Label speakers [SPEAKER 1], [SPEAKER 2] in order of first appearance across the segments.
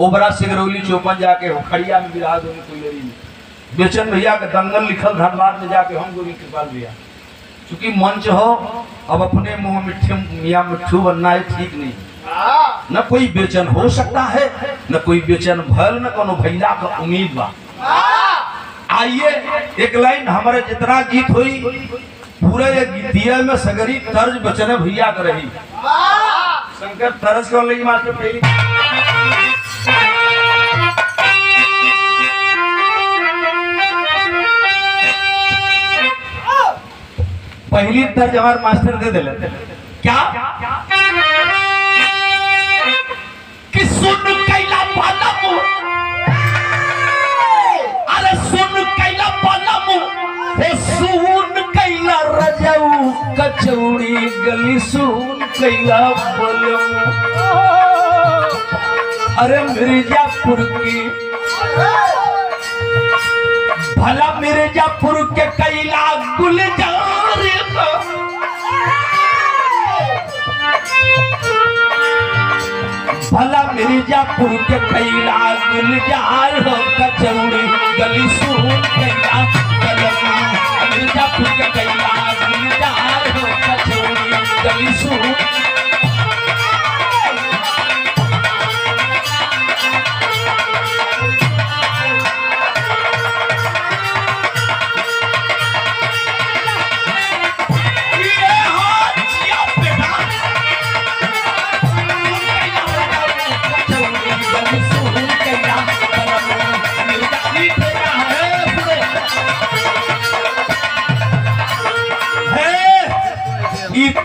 [SPEAKER 1] ओबरा सिगरौली चौपन जाके खड़िया में बिराज होने कोई लड़ी बेचन भैया का दंगल लिखल धनबाद में जाके हम गोविंद कृपाल भैया चूंकि मंच हो अब अपने मुंह मिठ्ठे मियाँ मिट्ठू बनना है ठीक नहीं। न कोई बेचन हो सकता है न कोई बेचन भल न कोनो भैया का उम्मीद बा। आइए एक लाइन हमारे जितना गीत हुई पूरे एक गीतिया में सगरी तर्ज बचने भैया कर रही शंकर तरस कौन लगी मास्टर पहली तर्ज हमारे मास्टर दे दिले क्या कि सुन कैला पालम अरे सुन कैला पालम हे सुन कैला रजऊ कचौड़ी गली सुन कैला पलम अरे मिर्जापुर की भला मिर्जापुर के कैला गुलजार भला मिर्जापुर के कैला गुलजार हो कचौड़ी गली सुन कैला मिर्जापुर के कैला गुलजार हो कचौड़ी गली सुन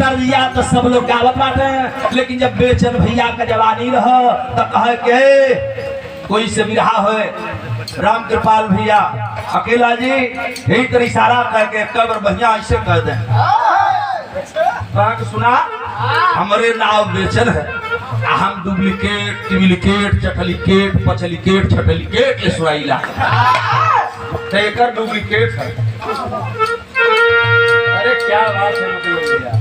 [SPEAKER 1] तर्जिया तो सब लोग गावत बाटे लेकिन जब बेचन भैया का जवानी रह तो कहे के कोई से बिरहा हो राम कृपाल भैया अकेला जी यही तर इशारा कह के कब्र भैया ऐसे कह दे सुना हमारे नाव बेचन है हम डुप्लीकेट टिप्लीकेट चटलीकेट पचलीकेट छटलीकेट सुराइला डुप्लीकेट है। अरे क्या बात है भैया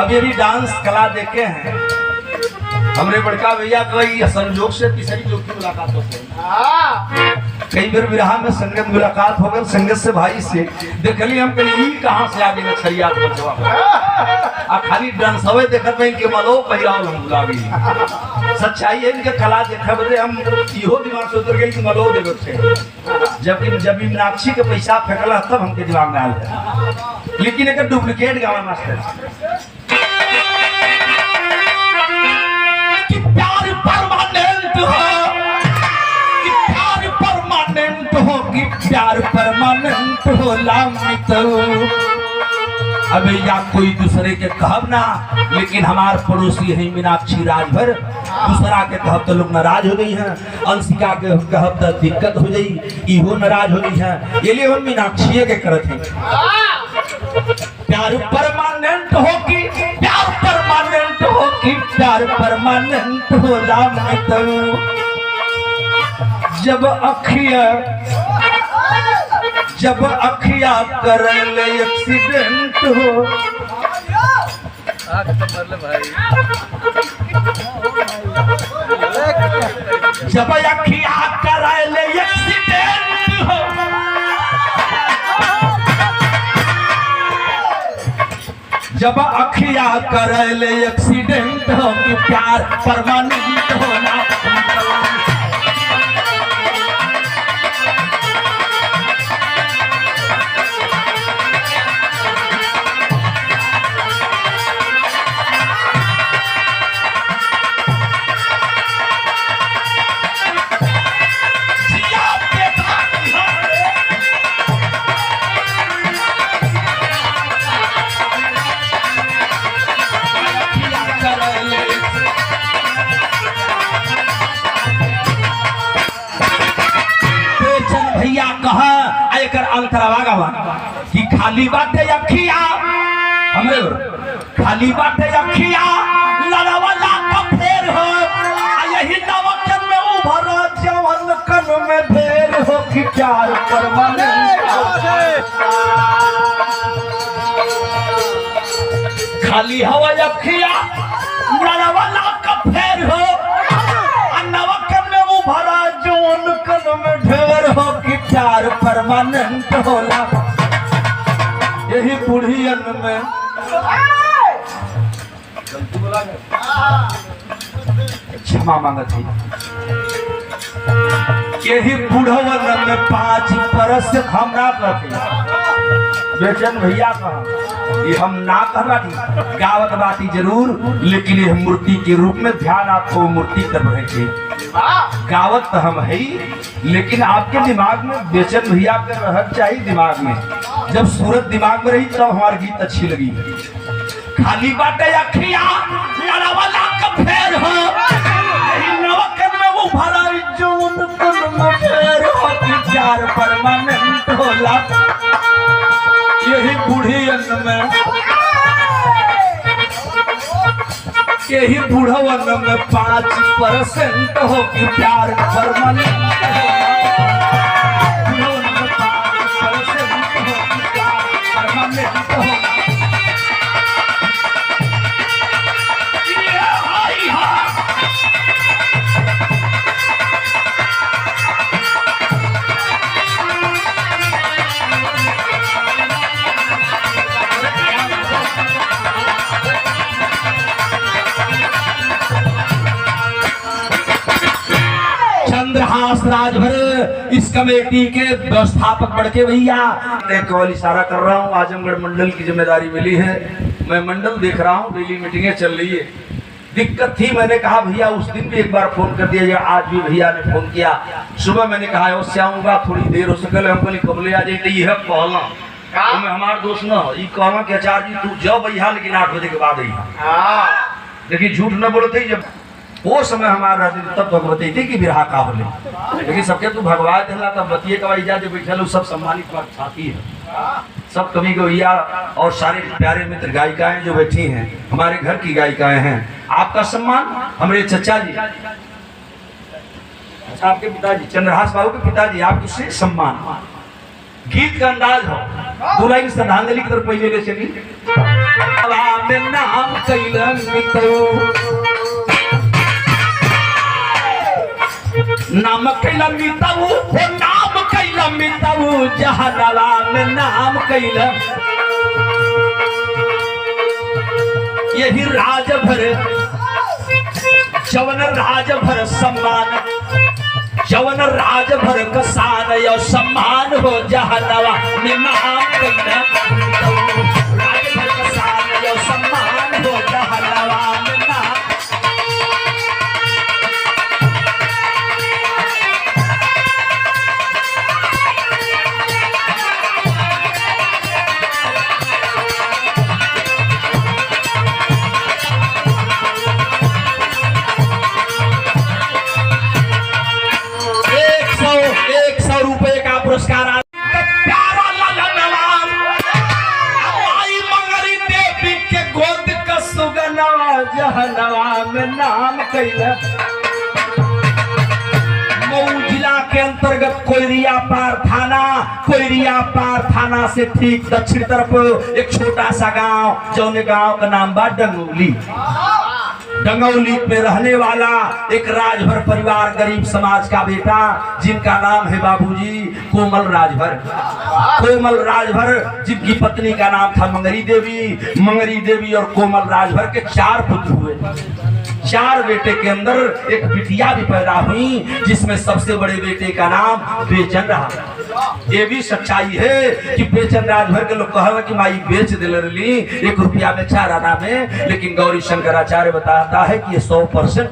[SPEAKER 1] अब ये भी डांस कला देखे हैं हमरे बड़का भैया कई संजोग से तीसरी जोग की मुलाकात होती है कई बार विराह में संगत मुलाकात हो गई संगत से भाई से देखली हम कहीं कहाँ से आगे नक्सरिया आ खाली डांस हवे देखत में इनके मलो पहिराव हम भुला गई सच्चाई है इनके कला देखे बदे हम इहो दिमाग से उतर गए कि मलो देवे थे जब मीनाक्षी के पैसा फेंकला तब हमके दिमाग में आया लेकिन एक डुप्लीकेट गावा मास्टर कि प्यार परमानेंट हो कि प्यार परमानेंट हो कि प्यार परमानेंट हो लामित अबे या कोई दूसरे के कहब ना लेकिन हमार पड़ोसी है मीनाक्षी राजभर दूसरा के कहब तो लोग नाराज हो गई हैं अंशिका के कहब तो दिक्कत हो गई इहो नाराज हो गई है ये लिए हम मीनाक्षी के करत हैं प्यार परमानेंट हो कि प्यार परमानेंट हो कि प्यार परमानेंट हो लामित जब अखिया कर ले एक्सीडेंट हो जब अखिया कर ले एक्सीडेंट हो जब अखिया कर ले एक्सीडेंट हो कि प्यार परमानेंट होना कि खाली बाटे अखिया हमरे खाली बाटे अखिया लड़वाला का फेर हो यही नवकन में उभर जवन कन में ढेर हो कि प्यार परमानेंट खाली हवा अखिया लड़वाला का फेर हो परमानेंट होला। यही बुढ़ियन में क्षमा मांगत है। यही बुढ़वन में 5 बरस से हम ना करते बेचन भैया कहा ये हम ना कर बाटी गावत बाटी जरूर, लेकिन ये मूर्ति के रूप में ध्यान आपको मूर्ति कर रहे थे। गावत तो हम है ही, लेकिन आपके दिमाग में बेचन भैया के रहना चाहिए दिमाग में। जब सूरत दिमाग में रही तब हमारी गीत अच्छी लगी। खाली बाटे अखिया लड़ावला का फेर हो, नवकन में वो भरा इज्जत तुम फेर हो कि प्यार परमानेंट होला। यही बुढ़ियन में यही बुढ़वन में 5% हो कि प्यार परमानेंट चंद्रहास राजभर इस कमेटी के व्यवस्थापक बड़के भैया केवल इशारा कर रहा हूँ। आजमगढ़ मंडल की जिम्मेदारी मिली है, मैं मंडल देख रहा हूँ, डेली मीटिंगें चल रही है। दिक्कत थी, मैंने कहा भैया उस दिन भी एक बार फोन कर दिया, आज भी भैया ने फोन किया। सुबह मैंने कहा उससे आऊंगा, थोड़ी देर हो सके हमको कबले आ जाए। ये कहना तो मैं हमारा दोस्त न ये कहना कि आचार्य जी तू जब भैया लेकिन 8 बजे के बाद आई। देखिए झूठ न बोलते, जब वो समय हमारा तब तो बताई थी कि बिरहा का बोले, लेकिन सबके तू भगवा देला तब बतिए कवाई जा जो बैठे सब सम्मानित साथी है, सब कवि गवैया और सारे प्यारे मित्र गायिकाएं जो बैठी हैं, हमारे घर की गायिकाएं हैं। आपका सम्मान हमारे चचा जी, अच्छा आपके पिताजी चंद्रहास बाबू के पिताजी, आपके से सम्मान। गीत का अंदाज हो, 2 लाइन श्रद्धांजलि की तरफ पहले ले चली। नाम कैलन नाम कैला मिताऊ हो, नाम कैला मिताऊ जहानाला में नाम कैला। यही राजभर जवन राजभर सम्मान, जवन राजभर कसान या सम्मान हो जहानाला में नाम कैला। राजभर कसान या सम्मान हो जहानाला में नाम। ₹100 का पुरस्कार प्यारा लाला नवाब हमारी मंगरी देवी के गोद का सुगनवा जहनवा में नाम कैला। मऊ जिला के अंतर्गत कोयरिया पार थाना से ठीक दक्षिण तरफ एक छोटा सा गांव, जौने गांव का नाम बा डंगौली में रहने वाला एक राजभर परिवार, गरीब समाज का बेटा, जिनका नाम है बाबूजी कोमल राजभर, जिनकी पत्नी का नाम था मंगरी देवी और कोमल राजभर के 4 पुत्र हुए। 4 बेटे के अंदर एक बिटिया भी पैदा हुई, जिसमें सबसे बड़े बेटे का नाम बेचन रहा। ये भी सच्चाई है कि बेचन राजभर के लोग कहे कि माई बेच दिल रही, 1 रुपया में 4 आना में, लेकिन गौरी शंकराचार्य बताता है कि ये 100%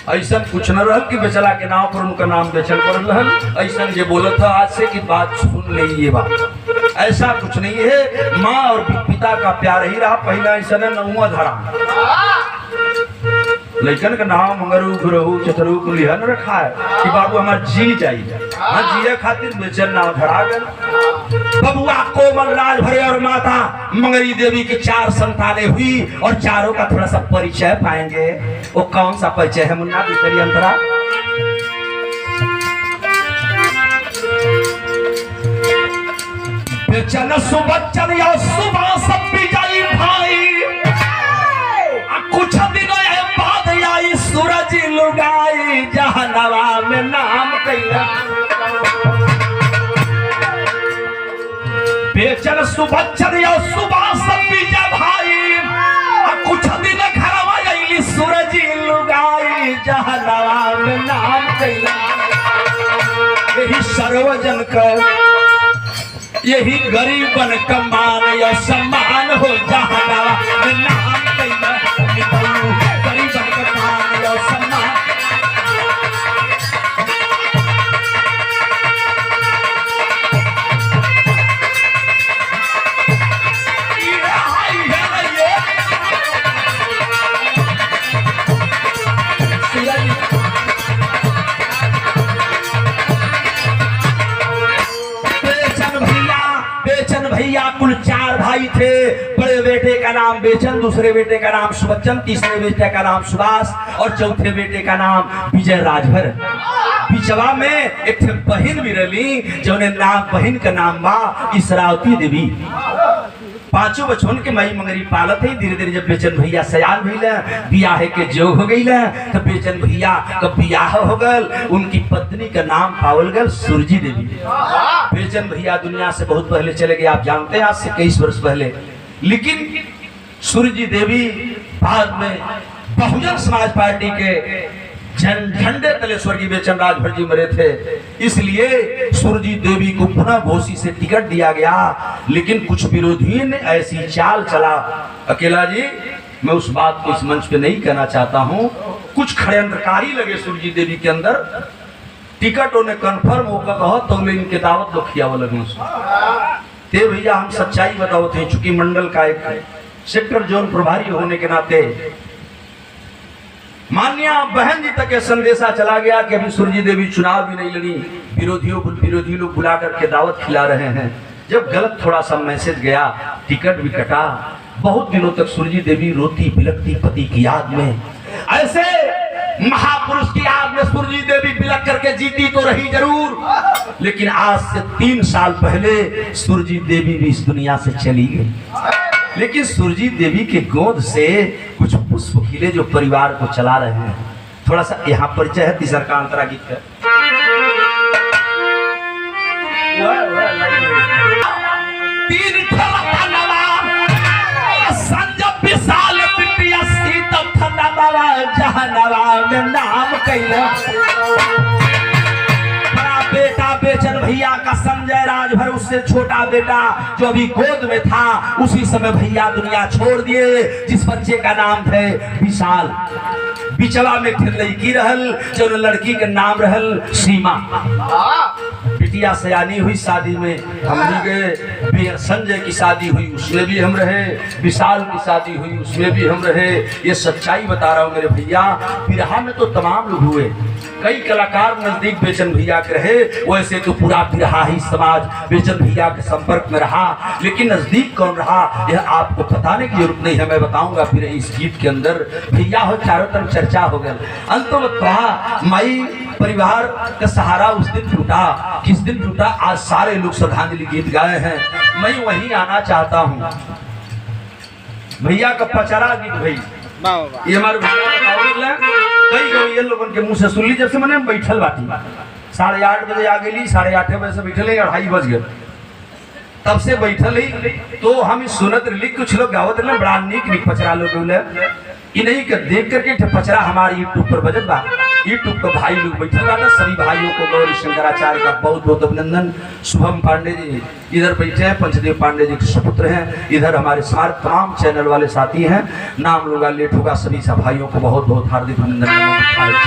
[SPEAKER 1] ऐसा कुछ न रह कि बेचला के नाम पर उनका नाम बेचन पर रहल। ऐसा ये बोला था आज से कि बात सुन ले, ये बात ऐसा कुछ नहीं है। माँ और पिता का प्यार ही रहा। पहला ऐसा नौवा धरा लेकिन का नाम मंगरू गुरहू चतरू कुलिहन रखा है कि बाबू हमार जी चाहिए, हाँ जिये खातिर बेचन नाम धरा गए। बबुआ कोमल राजभर और माता मंगरी देवी की 4 संतानें हुई और चारों का थोड़ा सा परिचय पाएंगे। वो कौन सा परिचय है मुन्ना दूसरी अंतरा? बेचन सुबचन या सुबह सब बिजाई भाई, कुछ दिन बाद आई सूरज लुगाई जहनवा में नाम कैला। बेचन सुबच्चन या सुबह सब बीजा भाई कुछ दिन घरवा अइली सूरज लुगाई जहनवा में नाम कैला यही सर्वजन का यही गरीबन का मान या सम्मान हो जहनवा में नाम कैला गरीबन का मान या सम्मान भैया कुल 4 भाई थे। बड़े बेटे का नाम बेचन, दूसरे बेटे का नाम सुबच्चन, तीसरे बेटे का नाम सुभाष और चौथे बेटे का नाम विजय राजभर। बिचवा में एक बहन भी रही जो बहन का नाम बा इसरावती देवी। 5 बचपन के मई मंगरी पालत है। धीरे धीरे जब बेचन भैया सयान भइल बियाह के जो हो गई तो बेचन भैया का बियाह हो गल। उनकी पत्नी का नाम पावल गल सुरजी देवी। बेचन भैया दुनिया से बहुत पहले चले गए, आप जानते हैं, आज से 21 वर्ष पहले। लेकिन सुरजी देवी बाद में बहुजन समाज पार्टी के झंडे तले स्वर्गीय बेचन राजभर जी मरे थे, इसलिए सुरजी देवी को पुनः घोसी से टिकट दिया गया। लेकिन कुछ विरोधियों ने ऐसी चाल चला। अकेला जी मैं उस बात को इस मंच पे नहीं कहना चाहता हूँ। कुछ षड्यंत्रकारी लगे सुरजी देवी के अंदर। टिकट उन्हें कन्फर्म होकर कहो तो इनके दावत लोग खियाव लगे। ते भैया हम सच्चाई बताओ थे, चूंकि मंडल का एक सेक्टर जोन प्रभारी होने के नाते मान्य बहन जी तक संदेशा चला गया कि अभी सुरजी देवी चुनाव भी नहीं लड़ी, विरोधी लोग बुला करके दावत खिला रहे हैं। जब गलत थोड़ा सा मैसेज गया, टिकट भी कटा। बहुत दिनों तक सुरजी देवी रोती बिलकती पति की याद में। ऐसे महापुरुष की याद में सुरजी देवी बिलक करके जीती तो रही जरूर, लेकिन आज से 3 साल पहले सुरजी देवी भी इस दुनिया से चली गई। लेकिन सुरजी देवी के गोद से कुछ पुष्प खिले जो परिवार को चला रहे हैं। थोड़ा सा यहाँ परिचय है, तीसरा का अंतरा गीत है। नाम कैला बेटा बेचन भैया का संजय राजभर, उससे छोटा बेटा जो अभी गोद में था, उसी समय भैया दुनिया छोड़ दिए, जिस बच्चे का नाम थे विशाल। बिचवा में लड़की रहल जो लड़की का नाम रहल सीमा। बिटिया सयानी हुई शादी में, हम भी गए। संजय की शादी हुई, उसमें भी हम रहे। विशाल की शादी हुई, उसमें भी हम रहे। ये सच्चाई बता रहा हूँ मेरे भैया। बिरहा में तो तमाम लोग हुए, कई कलाकार नजदीक बेचन भैया के रहे। वैसे तो पूरा बिरहा ही समाज बेचन भैया के संपर्क में रहा, लेकिन नजदीक कौन रहा यह आपको बताने की जरूरत नहीं है, मैं बताऊंगा फिर इस गीत के अंदर। भैया हो चारों तरफ चर्चा हो गया। अंत में कहा माई परिवार का सहारा उस दिन टूटा। किस दिन टूटा? आज सारे लोग श्रद्धांजलि गीत गाए हैं, मैं वहीं आना चाहता हूँ। भैया का पचरा गीत भाई ये हमारे कई गई लोगों के मुंह से सुन ली। जब से मैंने बैठल बाटी 8:30 बजे आ गई, 8:30 बजे से बैठल है, 2:30 बज गए तब से बैठल ही। तो हम सुनत रही, कुछ लोग गावत रहे, बड़ा नीक पचरा लोग नहीं कर देख करके पचरा हमारे यूट्यूब पर बजत बा। यूट्यूब पर भाई लोग बैठल बा। सभी भाइयों को गौरी शंकराचार्य का बहुत बहुत अभिनंदन। शुभम पांडे जी इधर बैठे हैं, पंचदेव पांडे जी के सुपुत्र हैं। इधर हमारे सारे तमाम चैनल वाले साथी हैं। नाम लोग लेट होगा, सभी सब भाइयों को बहुत बहुत हार्दिक अभिनंदन।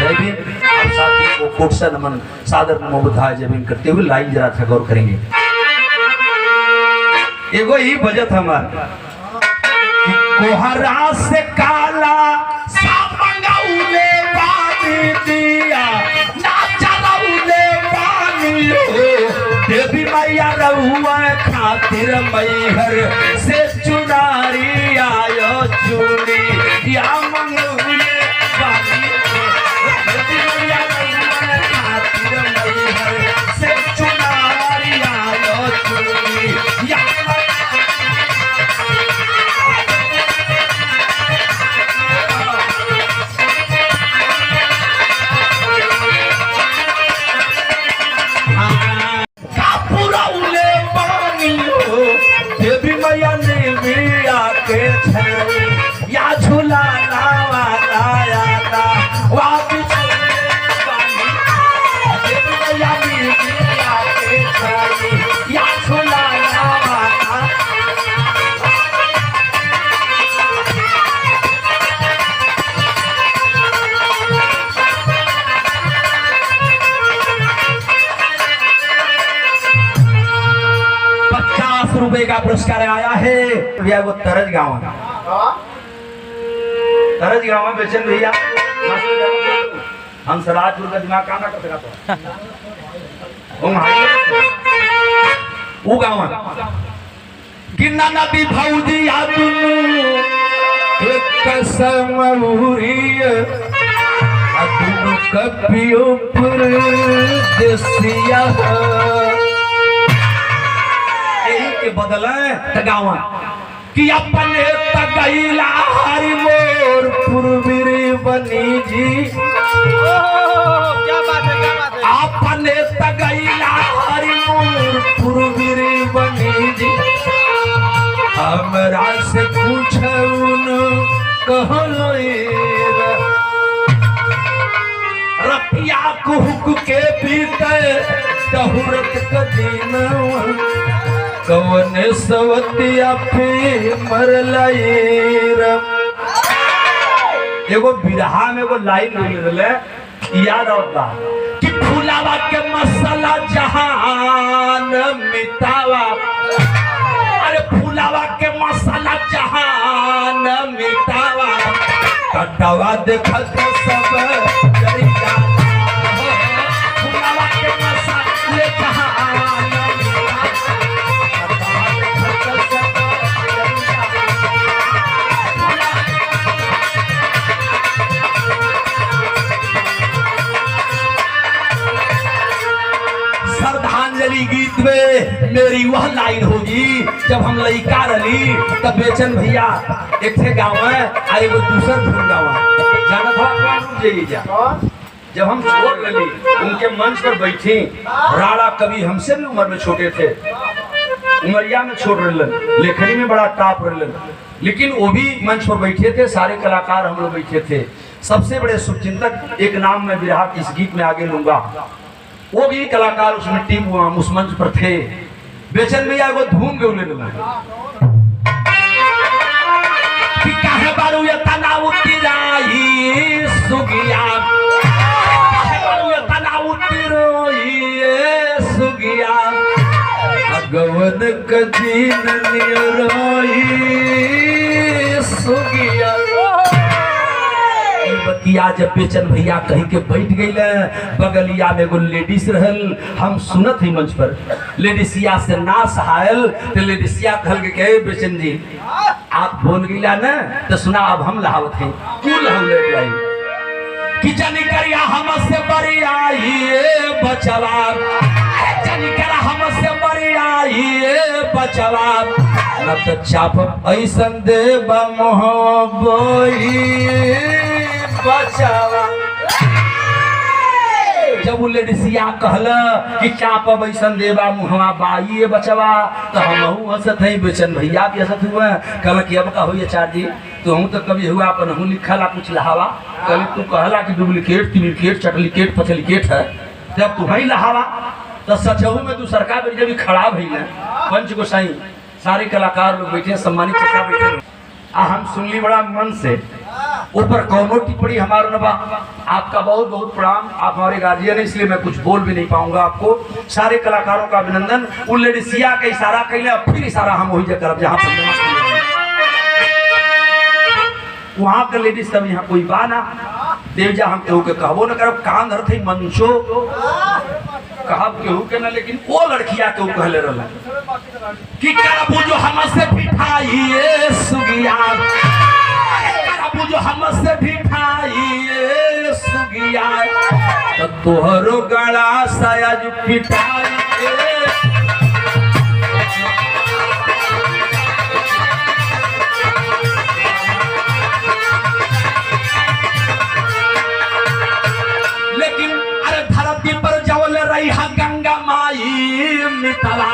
[SPEAKER 1] जय भीम। आप साथियों को कोट से नमन, सादर नमो बुद्धाय जय भीम करते हुए लाइन जरा था गौर करेंगे। एगो ही बजट हमारा कोहरा से काला सामंगाउले पानी दिया ना चलाउले पानी देवी मैया रहुआ खातिर मैहर से चुनारी आयो चुनी या मंगुले पानी देवी मैया रहुआ खातिर मैहर से चुनारी आयो चुनी या ₹50 का पुरस्कार आया है भैया वो तरज गाँव में बेचन भैया हम सराजपुर का दिमाग काम ना कर सका वो गाँव गिन्ना नदी भौजी एक कसम कपियों पर देसिया के बदले तगावा कि अपने तगैला हरि मोर पुरबिरी बनी जी
[SPEAKER 2] क्या बात है
[SPEAKER 1] अपने तगैला हरि मोर पुरबिरी बनी जी हमरा से पूछउन कहलो रतिया कुहक के बीते दहुरत कदीनवा कौन सवतिया पे मरलाईर एगो बिरहा में वो लाइन मिलले याद होता कि फुलावा के मसाला जहान मिटावा अरे फुलावा के मसाला जहान मिटावा कटवा देखत सब जरिया फुलावा के मसाला जहान श्रद्धांजलि गीत में मेरी वह लाइन होगी जब हम लड़का रही तब बेचन भैया एक थे गाँव है और एगो दूसर धुन गाँव जाना था जब हम छोड़ रही उनके मंच पर बैठी राणा कवि हमसे भी उम्र में छोटे थे उमरिया में छोड़ रहे लेखनी में बड़ा टाप रहे लेकिन वो भी मंच पर बैठे थे सारे कलाकार हम लोग बैठे थे सबसे बड़े शुभचिंतक एक नाम मैं विराह इस गीत में आगे लूंगा वो भी कलाकार उसमें टीम उस मंच पर थे बेचन भैया को धूम के उन्हें कि काहे बारू ये तनाव तिराई सुगिया काहे बारू ये तनाव तिरोई सुगिया अगवन कदीन निरोई सुगिया बतिया जब बेचन भैया कहीं के बैठ गई बगलिया में एगो लेडीज रहल हम सुनत ही मंच पर लेडीसिया से ना सहायल तो लेडीसिया कहल के कहे बेचन जी आप बोल गईला ना तो सुना अब हम लहावत हैं कुल हम ले लाई कि जनी करिया हमसे बड़ी आई बचवा जनी करा हमसे बड़ी आई बचवा न तो चाप ऐसन देबा मोहब्बई बचावा जब वो लेडीसिया कहला कि चाप बैसन देवा मुहवा बाई बचवा तो हम हंसत है बेचन भैया भी हंसत हुआ कहला कि अब का होइए चार जी तो हम तो कभी हुआ अपन हम लिखला कुछ लहावा कल तू कहला कि डुप्लीकेट ट्रिप्लीकेट चटलीकेट पचलीकेट है जब तू ही लहावा तो सचहू में तू सरकार जब खड़ा भई है पंच गोसाई सारे कलाकार लोग बैठे सम्मानित चक्का बैठे हम सुन ली बड़ा मन से ऊपर कौनो टिप्पणी हमारा नबा आपका बहुत बहुत प्रणाम आप हमारे गार्जियन है इसलिए मैं कुछ बोल भी नहीं पाऊंगा आपको सारे कलाकारों का अभिनंदन उन लेडीसिया का इशारा कैले फिर इशारा हम वही जगह जहाँ पर वहां के लेडीज तब यहाँ कोई बाना देवजा हम केहू के कहबो न करब कान धर थे मंचो कहब केहू के न लेकिन वो लड़किया केहू कहले रहला कि करबू जो हमसे बिठाई सुगिया करबू जो हमसे बिठाई सुगिया तो तोहरो गला सायाज पिटाई गंगा माई मितला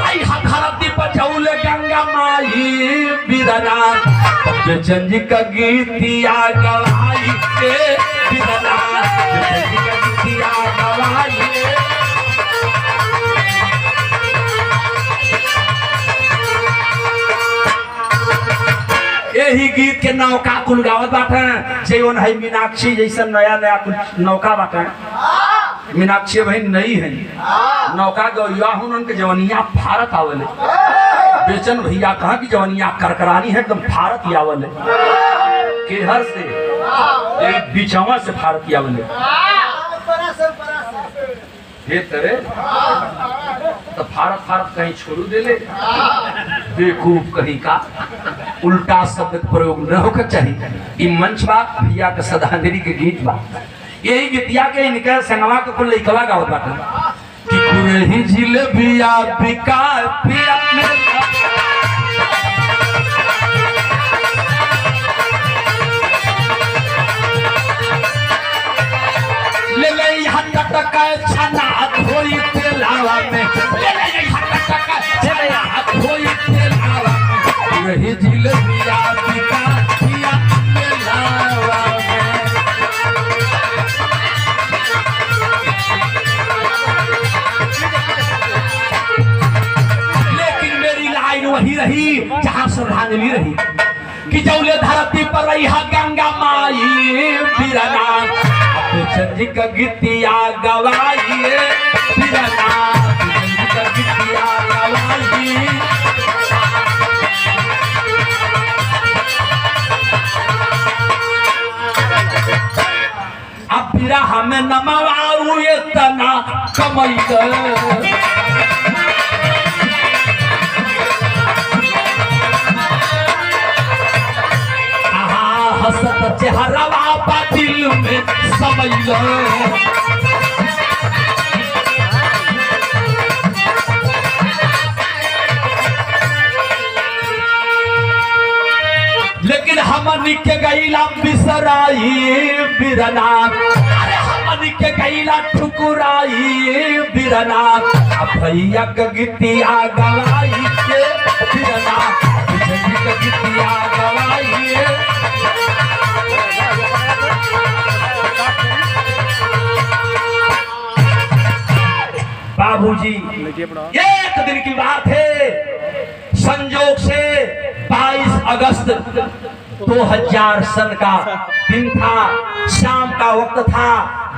[SPEAKER 1] अरे धरती पर चौल गंगा माई बिरना बेचन जी का गीतिया गवाई के गीत के नौका कुल गावत बाटे जैन है मीनाक्षी जैसा नया नया कुछ नौका बाटे मीनाक्षी भाई नहीं है नौका गौया हूं उनके जवनिया भारत आवले बेचन भैया कहा कि जवनिया करकरानी है एकदम भारत आवले केहर से एक बिचवा से भारत आवले हे तेरे तो भारत भारत कहीं छोड़ू दे ले बेवकूफ कहीं का उल्टा शब्द प्रयोग न होकर चाहिए ई मंच बात भैया के श्रद्धांजलि के गीत बा यही गीतिया के इनके संगवा के कुल लइकवा गावत बाटे कि कुरही जिलेबिया बिका पिया ले ले हट टका छना धोई तेलावा में ले ले हट टका छना धोई तेलावा में कुरही जिलेबिया बिका पिया तेलावा वही रही जहां श्रद्धांजलि रही कि जौले धरती पर रही गंगा माई बिरना चंदी का गीतिया गवाई बिरना चंदी का गीतिया गवाई अब बिरा हमें नमवाऊ ये तना कमई हसत चेहरावा बातिल में समझ लेकिन हमनी के गईला बिसराई बिरना अरे हमनी के गईला ठुकुराई बिरना भैया के गीतिया गवाई के बिरना के गीतिया गवाई बाबूजी एक दिन की बात है संजोग से 22 अगस्त 2000 सन का दिन था शाम का वक्त था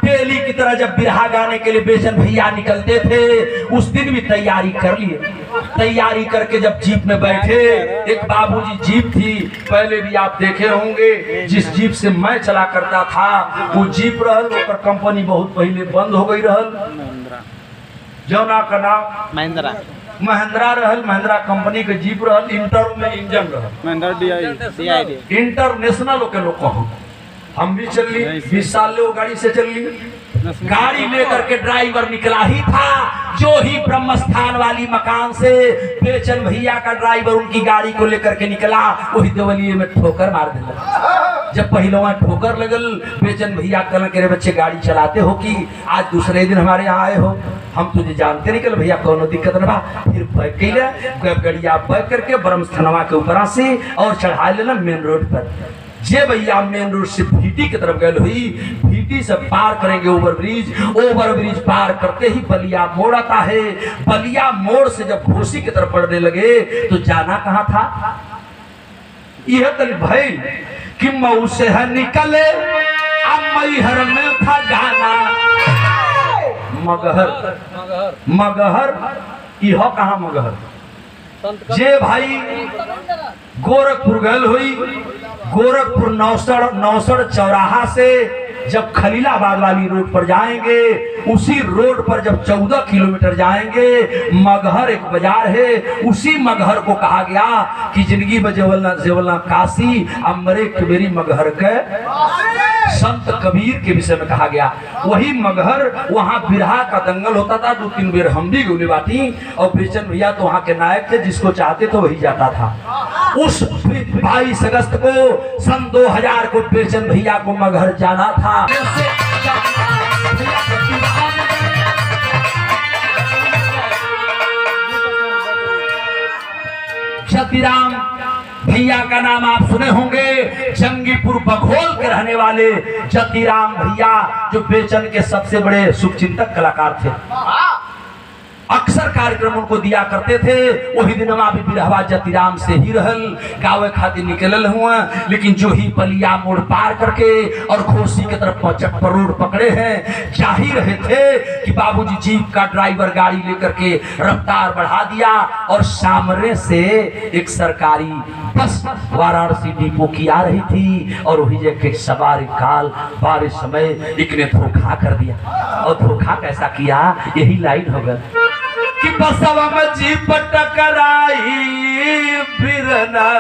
[SPEAKER 1] डेली की तरह जब बिरहा गाने के लिए बेचन भैया निकलते थे उस दिन भी तैयारी कर लिए तैयारी करके जब जीप में बैठे एक बाबूजी जीप थी पहले भी आप देखे होंगे जिस जीप से मैं चला करता था वो जीप रहल ओकर कंपनी बहुत पहले बंद हो गई रहल जौना का नाम महिंद्रा रहल महिंद्रा कंपनी के जीप रहल इंटर में इंजन रहल इंटरनेशनल के लोग कहूँ हम भी चल ली 20 साल ले वो गाड़ी से चल ली गाड़ी लेकर के ड्राइवर निकला ही था जो ही ब्रह्मस्थान वाली मकान से बेचन भैया का ड्राइवर उनकी गाड़ी को लेकर के निकला वही देवलिए में ठोकर मार दिला जब पहलवा ठोकर लगल बेचन भैया कहना के रे बच्चे गाड़ी चलाते हो कि आज दूसरे दिन हमारे यहाँ आए हो हम तुझे जानते निकल भैया कोनो दिक्कत न बा फिर बैठ के गड़िया बैठ करके ब्रह्मस्थानवा के ऊपर से और चढ़ा लेना मेन रोड पर जे भैया मेन रोड से भीटी की तरफ गए हुई भीटी से पार करेंगे ओवर ब्रिज पार करते ही बलिया मोड़ आता है बलिया मोड़ से जब घोसी की तरफ बढ़ने लगे तो जाना कहाँ था यह तल भाई कि मऊ से है निकले अब मैहर में था गाना मगहर यह कहाँ मगहर जे भाई गोरखपुर गल हुई गोरखपुर नौसड़ चौराहा से जब खलीलाबाद वाली रोड पर जाएंगे उसी रोड पर जब 14 किलोमीटर जाएंगे मगहर एक बाजार है उसी मगहर को कहा गया कि जिंदगी में जेवलना काशी अमरे कबीरी मगहर के संत कबीर के विषय में कहा गया वही मगहर वहाँ बिरहा का दंगल होता था 2-3 बेर हम भी गोली बाटी और बेचन भैया तो वहाँ के नायक थे जिसको चाहते तो वही जाता था उस 22 अगस्त को सन 2000 को बेचन भैया को मगहर जाना था जतिराम भैया का नाम आप सुने होंगे जंगीपुर बघोल के रहने वाले जतिराम भैया जो बेचन के सबसे बड़े शुभचिंतक कलाकार थे अक्सर कार्यक्रम उनको दिया करते थे। वही दिन भी बिरहवा जतिराम से ही रहल गावे खातिर निकलल हुआ, लेकिन जो ही बलिया मोड़ पार करके और घोसी की तरफ रोड पकड़े हैं, जा ही रहे थे कि बाबूजी जीप का ड्राइवर गाड़ी लेकर के रफ्तार बढ़ा दिया और सामने से एक सरकारी बस वाराणसी डिपो की आ रही थी और वही जगह सवारी काल बारिश समय एक ने धोखा कर दिया। और धोखा कैसा किया, यही लाइन हो गई कि बसवा में जीप टकराई बिरना,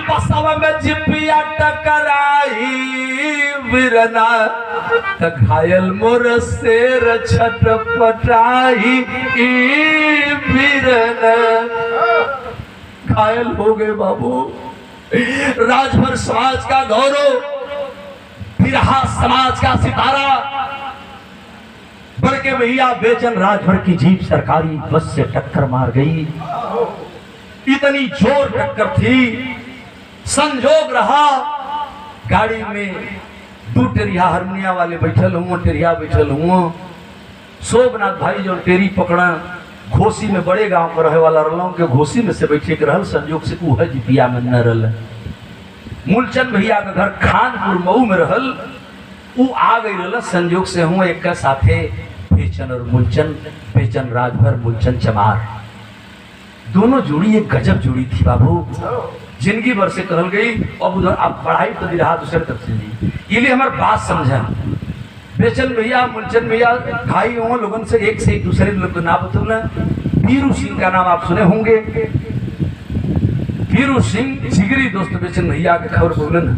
[SPEAKER 1] बसवा में जीपिया टकराई बिरना, त घायल मोर शेर छटपटाई बिरना। घायल हो गए बाबू। राजभर समाज का गौरव, बिरहा समाज का सितारा बड़के भैया बेचन राजभर की जीप सरकारी बस से टक्कर मार गई। इतनी जोर टक्कर थी, संजोग रहा गाड़ी में दो टेरिया हरनिया वाले बैठल हुआ, टेरिया बैठल हुआ। शोभनाथ भाई जो टेरी पकड़ा घोसी में बड़े गांव का रहे वाला रहलों के घोसी में से बैठे के रहल, संजोग से उह जिपिया में न रहल। मूलचंद भैया का घर खानपुर मऊ में रहल, उ आ गई रहल संजोग से हुआ एक का साथे बेचन और मूलचंद, बेचन राजभर मूलचंद चमार, दोनों जोड़ी एक गजब जोड़ी थी बाबू। जिंदगी भर से कहल गई अब उधर आप पढ़ाई तो रहा दूसरे तरफ से नहीं, ये लिए हमारी बात समझा। बेचन भैया मूलचंद भैया भाई हो लोगों से एक दूसरे लोग का नाम बतौला। वीरू सिंह का नाम आप सुने होंगे, वीरू सिंह जिगरी दोस्त बेचन भैया के खबर बोलन।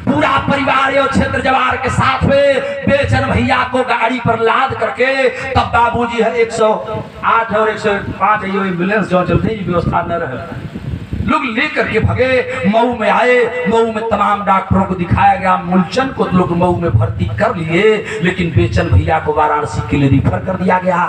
[SPEAKER 1] पूरा परिवार और क्षेत्र जवार के साथ में बेचन भैया को गाड़ी पर लाद करके तब बाबूजी है 108 और 105 एम्बुलेंस जो चलती व्यवस्था न रहे, लोग लेकर के भगे। मऊ में आए, मऊ में तमाम डॉक्टरों को दिखाया गया, मूलचंद को लोग मऊ में भर्ती कर लिए, लेकिन बेचन भैया को वाराणसी के लिए रिफर कर दिया गया।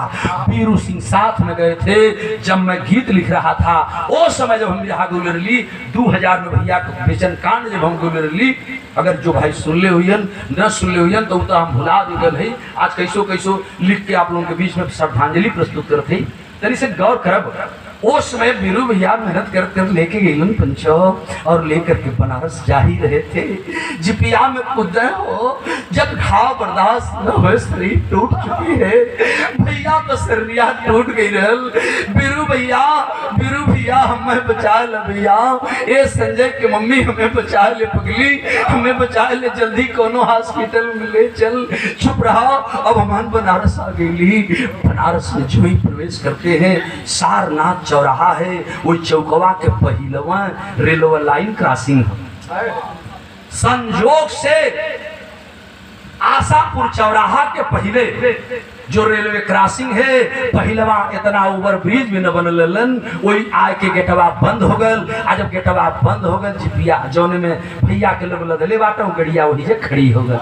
[SPEAKER 1] वीरू सिंह साथ में गए थे। जब मैं गीत लिख रहा था उस समय जब हम यहाँ गोले ली 2000 में भैया को बेचन कांड जब हम गोले ली, अगर जो भाई सुन ले हुई न सुन ले हुई तो हम भुला दे है। आज कैसो कैसो लिख के आप लोगों के बीच में श्रद्धांजलि प्रस्तुत करते तरी से गौर करब। उस समय वीरू भैया मेहनत कर लेके गए पंचो और लेकर के बनारस जा ही रहे थे। जिपिया में कूदे हो, जब घाव बर्दाश्त न हो, शरीर टूट चुकी है। भैया तो शरीरिया टूट गई रहल। वीरू भैया हमें बचा ले भैया, ए संजय की मम्मी हमें बचा ले, पगली हमें बचा ले, जल्दी कोनो हॉस्पिटल में ले चल। चुप रहा। अब हम बनारस आ गई। बनारस में जो ही प्रवेश करते हैं सारनाथ चौराहा है, वो चौकवा के पहिलवा रेलवे लाइन क्रॉसिंग है। संजोग से आशापुर चौराहा के पहले जो रेलवे क्रॉसिंग है पहिलवा इतना ओवर ब्रिज भी न बनलन, वही आए के गेटवा बंद हो गल। आज जब गेटवा बंद हो गल जिपिया जौने में भैया के लोग लदले बाटो गड़िया वही जे खड़ी हो गल।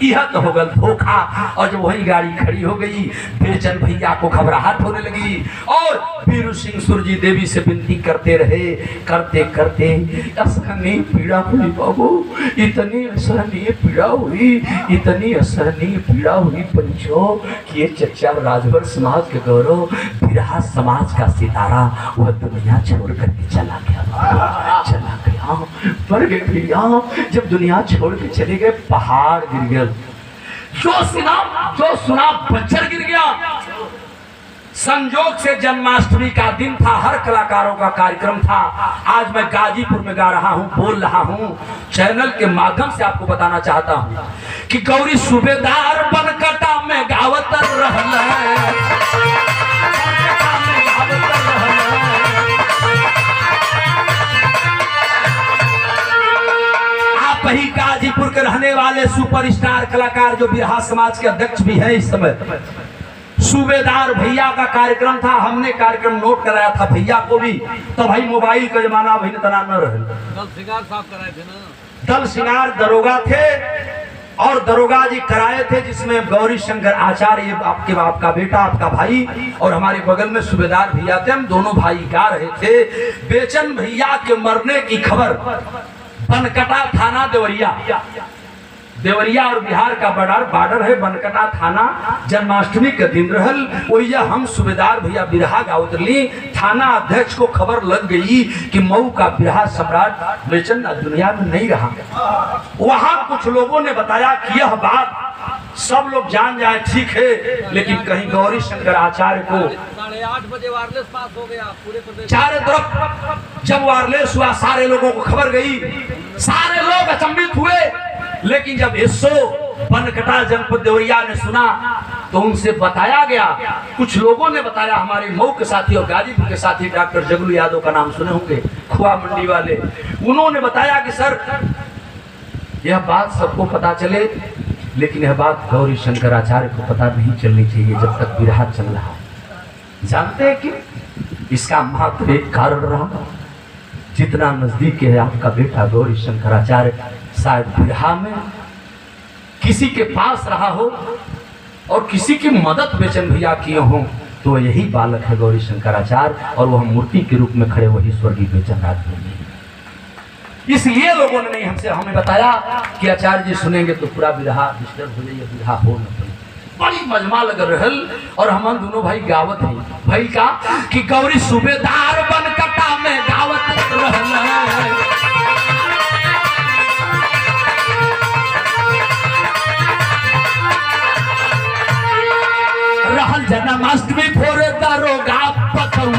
[SPEAKER 1] यह तो हो गल धोखा। और जब वही गाड़ी खड़ी हो गई बेचन भैया को घबराहट होने लगी और वीरू सिंह सुरजी देवी से विनती करते रहे। करते करते असहनीय पीड़ा हुई बाबू, इतनी असहनीय पीड़ा हुई, इतनी असहनीय पीड़ा हुई पंचो कि ये चच्चा राजभर समाज के गौरव, बिरहा समाज का सितारा वह दुनिया छोड़ करके चला गया। पर भैया जब दुनिया छोड़ के चले गए पहाड़ गिर गया, जो सुना बच्चर गिर गया। संजोग से जन्माष्टमी का दिन था, हर कलाकारों का कार्यक्रम था। आज मैं गाजीपुर में गा रहा हूँ, बोल रहा हूँ, चैनल के माध्यम से आपको बताना चाहता हूँ कि गौरी सूबेदार बनकटा में गावत रहल है। आप ही गाजीपुर के रहने वाले सुपरस्टार कलाकार जो बिरहा समाज के अध्यक्ष भी हैं इस समय, सूबेदार भैया का कार्यक्रम था। हमने कार्यक्रम नोट कराया था भैया को भी, तो भाई मोबाइल का जमाना भाई तना न रहे।
[SPEAKER 2] दल सिंगार साहब कराए थे ना,
[SPEAKER 1] दल सिंगार दरोगा थे और दरोगा जी कराए थे, जिसमें गौरी शंकर आचार्य आपके बाप का बेटा, आपका भाई, और हमारे बगल में सूबेदार भैया थे। हम दोनों भाई गा रहे थे। बेचन भैया के मरने की खबर बनकटा थाना देवरिया देवरिया और बिहार का बॉर्डर है, बनकटा थाना। जन्माष्टमी के दिन रहल वही हम सूबेदार भैया बिरहा गावत रही। थाना अध्यक्ष को खबर लग गई कि मऊ का बिरहा सम्राट बेचन दुनिया में नहीं रहा। वहां कुछ लोगों ने बताया कि यह बात सब लोग जान जाए ठीक है, लेकिन कहीं गौरी शंकर आचार्य को
[SPEAKER 2] 8:30 बजे वायरलेस पास हो गया पूरे प्रदेश।
[SPEAKER 1] चारों तरफ जब वायरलेस हुआ सारे लोगों को खबर गई, सारे लोग अचंभित हुए। लेकिन जब एसओ बनकटा जनपद देवरिया ने सुना तो उनसे बताया गया, कुछ लोगों ने बताया, हमारे मऊ के साथी और गाजीपुर के साथी डॉक्टर जगलू यादव का नाम सुने होंगे, खुआ मंडी वाले, उन्होंने बताया कि सर यह बात सबको पता चले, लेकिन यह बात गौरी शंकर आचार्य को पता नहीं चलनी चाहिए जब तक बिरहा चल रहा है। जानते हैं कि इसका मात्र एक कारण रहा, जितना नजदीक है आपका बेटा गौरी शंकर आचार्य, शायद बिरहा में किसी के पास रहा हो और किसी की मदद बेचन भैया किए हों, तो यही बालक है गौरी शंकर आचार्य, और वह मूर्ति के रूप में खड़े वही स्वर्गीय बेचन राज। इसलिए लोगों ने नहीं हमें बताया कि आचार्य जी सुनेंगे तो पूरा बिरहा डिस्टर्ब हो जाए, बिरहा हो न पाए। बड़ी मजमा लग रहल, और हम दोनों भाई गावत हैं भाई का कि गौरी सूबेदार बनकटा में गावत रहल जन्माष्टमी फोरे दारोगा पकौल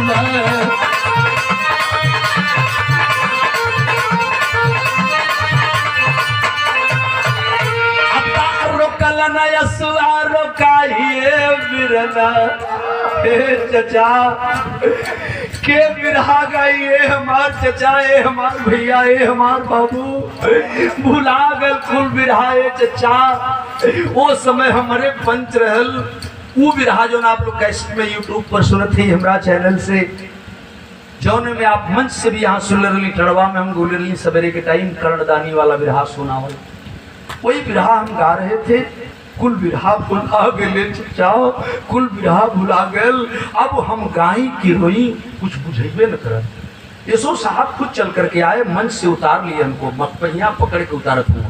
[SPEAKER 1] चचा के बिरहा गई हमार चचा, हमार भैया, हमार बाबू भुला गल कुल बिरहा चचा। वो समय हमारे पंच रहल वो बिरहा जो ना आप लोग कैसेट में यूट्यूब पर सुनत ही हमारा चैनल से, जौन में आप मंच से भी यहाँ सुन रही, टड़वा में हम बोल रही सवेरे के टाइम कर्णदानी वाला बिरहा सुनावल, वही बिरहा हम गा रहे थे। कुल बिरहा भुला गए चचा, कुल बिरहा भुला गल, अब हम गाई की रोई कुछ बुझेबे न करत। यसो साहब खुद चल करके आए, मंच से उतार लिए हमको, मटपहिया पकड़ के उतारत हुआ,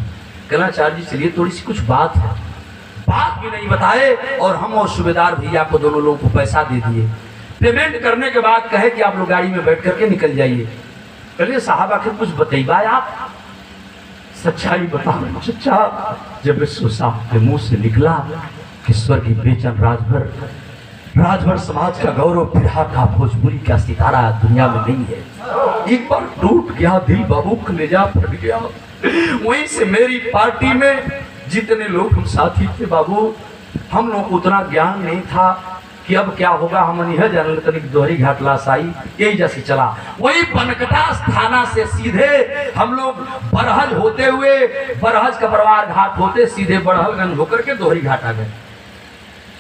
[SPEAKER 1] कहना आचार्य जी चलिए थोड़ी सी कुछ बात है। बात भी नहीं बताए, और हम और सूबेदार भैया को दोनों लोगों को पैसा दे दिए। पेमेंट करने के बाद कहे कि आप लोग गाड़ी में बैठ करके निकल जाइए। चलिए साहब आखिर कुछ बताइए आप, सच्चाई बताओ चचा। जब इसको साहब के मुंह से निकला कि स्वर्गीय बेचन राजभर समाज का गौरव, बिरहा का भोजपुरी का सितारा दुनिया में नहीं है, एक बार टूट गया दिल, बाबू कलेजा फट गया। वहीं से मेरी पार्टी में जितने लोग हम साथी थे बाबू, हम लोग को उतना ज्ञान नहीं था कि अब क्या होगा। हम यह जानल तनिक दोहरी घाट लाश आई, यही जैसे चला। वही बनकटा थाना से सीधे हम लोग बरहज होते हुए, बरहज का बरवार घाट होते सीधे बड़हलगंज होकर के दोहरी घाट आ गए।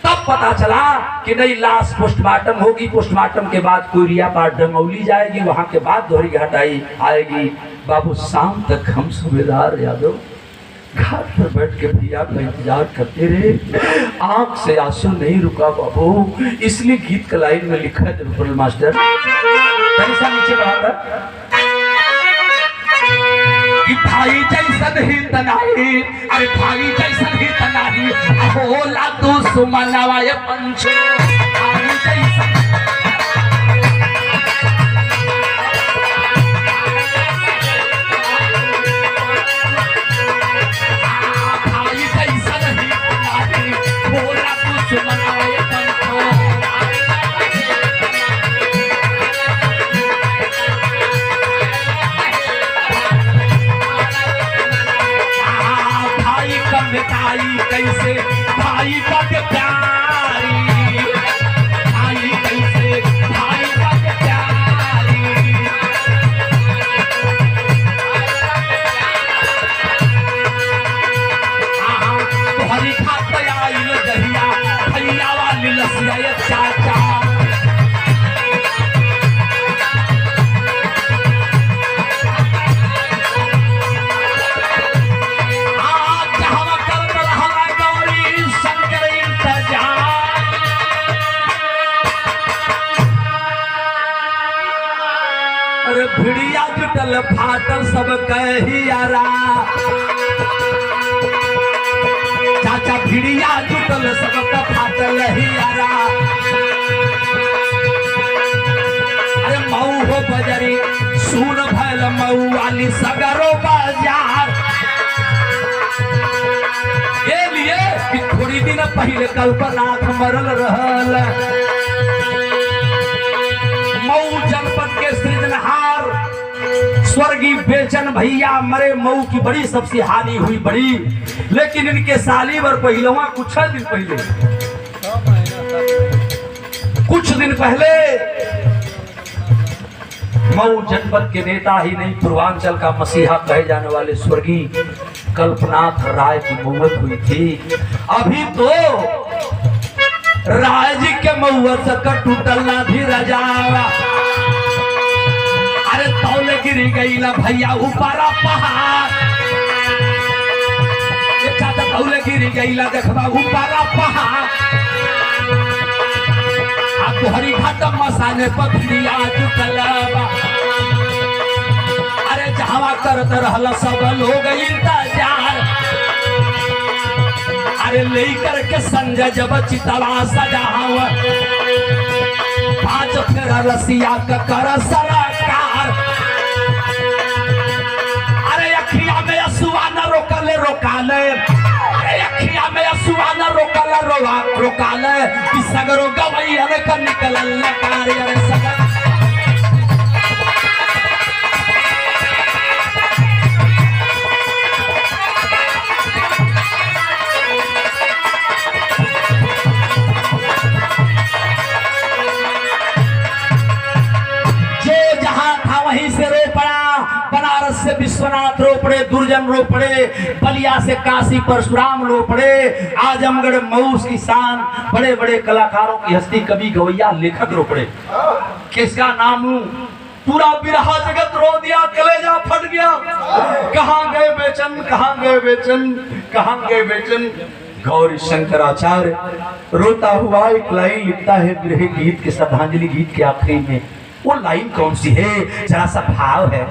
[SPEAKER 1] तब पता चला कि नहीं, लाश पोस्टमार्टम होगी, पोस्टमार्टम के बाद कोयरिया पार डंगौली जाएगी, वहां के बाद दोहरी घाट आएगी। बाबू शाम तक हम सूबेदार यादव घाट पर बैठ के भैया का इंतजार करते रहे, आंख से आंसू नहीं रुका बाबू। इसलिए गीत का लाइन में लिखा है रुपल मास्टर, कैसा नीचे बढ़ाकर कि भाई जैसन ही तनाही, अरे भाई जैसन ही तनाही, होला तू सुमनवाय पंच, भाई जैसन कैसे भाई बद प्यारी, भाई कैसे भाई बद प्यारी। तोहरी खाते आइल दहिया भैया वाली लसिया चाचा, भिड़िया जुटल फाटल सब कहियारा, भिड़िया जुटल सबका फाटल हियारा। अरे मऊ हो बजरी सुन भैल मऊ वाली सगरो बाजार। ये लिए कि थोड़ी दिन पहले कल्पनाथ मरल रहल। मऊ जनपद के सृजनहार स्वर्गीय बेचन भैया मरे। मऊ की बड़ी सबसे हानि हुई बड़ी, लेकिन इनके सालीवर पहलवा कुछ दिन पहले मऊ जनपद के नेता ही नहीं, पूर्वांचल का मसीहा कहे जाने वाले स्वर्गीय कल्पनाथ राय की मौत हुई थी। अभी तो राय जी के मऊत से टूटल ना भी रजावा। अरे तौले गिरी गई ना भैया ऊपरा पहाड़। तौले गिरी गई ना देखबा ऊपरा पहाड़। तोहरी घाट मसाने पथरिया जुटलबा। अरे जहावा करत रहल सब लोग इंतजार। अरे लेकर के संजय जब चितवा सजाव। 5 फेरा रसिया का कर सरकार। अरे अखिया में असुआ न रोकले रोकाले। अरे अखिया में असुआ न रोकले रोकाले। कि सगरो गवई हरे का निकलल कार्य। अरे सगर वहीं से रो पड़ा। बनारस से विश्वनाथ रो पड़े, दुर्जन रो पड़े, बलिया से काशी परशुराम रो पड़े, आजमगढ़ मऊ की शान बड़े बड़े कलाकारों की हस्ती कवि गवैया लेखक रो पड़े। किसका नाम लूं? पूरा बिरहा जगत रो दिया, कलेजा फट गया। कहाँ गए बेचन, कहाँ गए बेचन, कहाँ गए बेचन। गौरी शंकराचार्य रोता हुआ एक लाइन लिखता है बिरहे गीत के श्रद्धांजलि गीत के आखिरी में। वो लाइन कौन सी है? जरा सा भाव है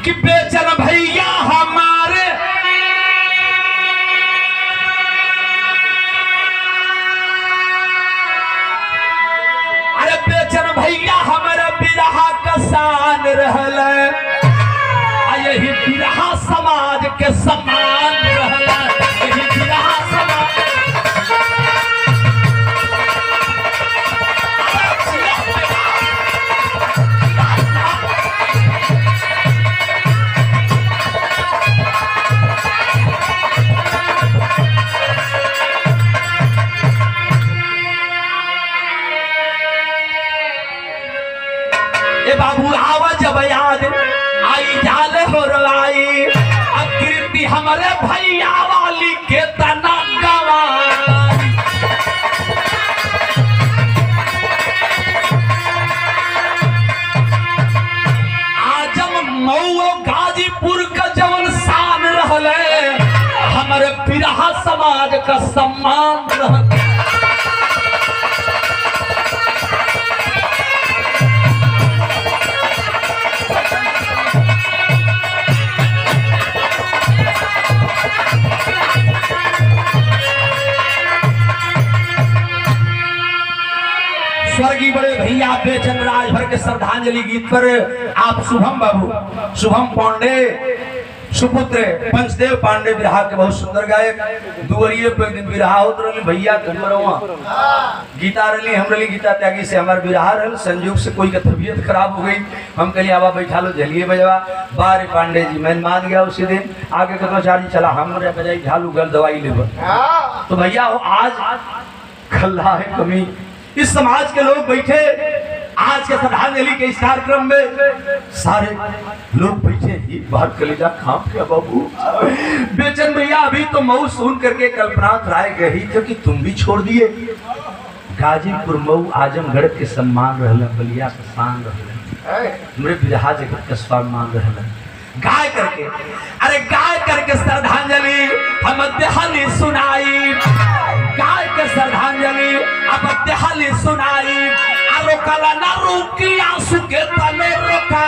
[SPEAKER 1] कि बेचन भैया हमारे अरे बेचन भैया हमारे बिरहा का शान रहल। यही बिरहा समाज के सम्मान रहल। यही बिरहा समाज बाबू आवा जब याद आई जाले हो रवाई। अकृति हमारे भैया वाली के तना गवाई। आजम मऊ गाजीपुर का जवन शान रहले। हमारे बिरहा समाज का सम्मान रहले। स्वर्गीय बड़े भैया बेचन राजभर के श्रद्धांजलि गीत पर आप शुभम बाबू, शुभम पांडे सुपुत्र पंचदेव पांडे बिरहा के बहुत सुंदर गायक। दुवरिये पे एक दिन बिरहा होत रही भैया कमरवा गीता रही हम रही गीता त्यागी से हमारे बिरहा रहा। संयोग से कोई का तबीयत खराब हो गई। हम कहलिए आवा बैठा लो झलिए बजवा। बारे पांडे जी मैं मान गया उसी दिन। आगे कदम चार्जी चला हम बजाई झालू गल दवाई ले। तो भैया आज खल्ला है कमी। इस समाज के लोग बैठे आज के श्रद्धांजलि के इस कार्यक्रम में सारे लोग बैठे ही बाहर कलेजा कांप गया बाबू। बेचन भैया अभी तो मऊ सुन करके कल्पनाथ राय गई थे कि तुम भी छोड़ दिए। गाजीपुर मऊ आजमगढ़ के सम्मान रहल, बलिया का शान रहल, मेरे बिरहा जगत का सम्मान रहल। गाय करके अरे गाय करके श्रद्धांजलि हम देहली सुनाई। गाय के श्रद्धांजलि अब देहली सुनाई। रोकला ना रुकी आंसू के तले रोका।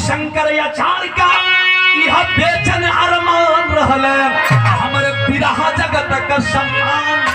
[SPEAKER 1] शंकर आचार्य का यह बेचन अरमान रहल, हमरे बिरहा जगत का सम्मान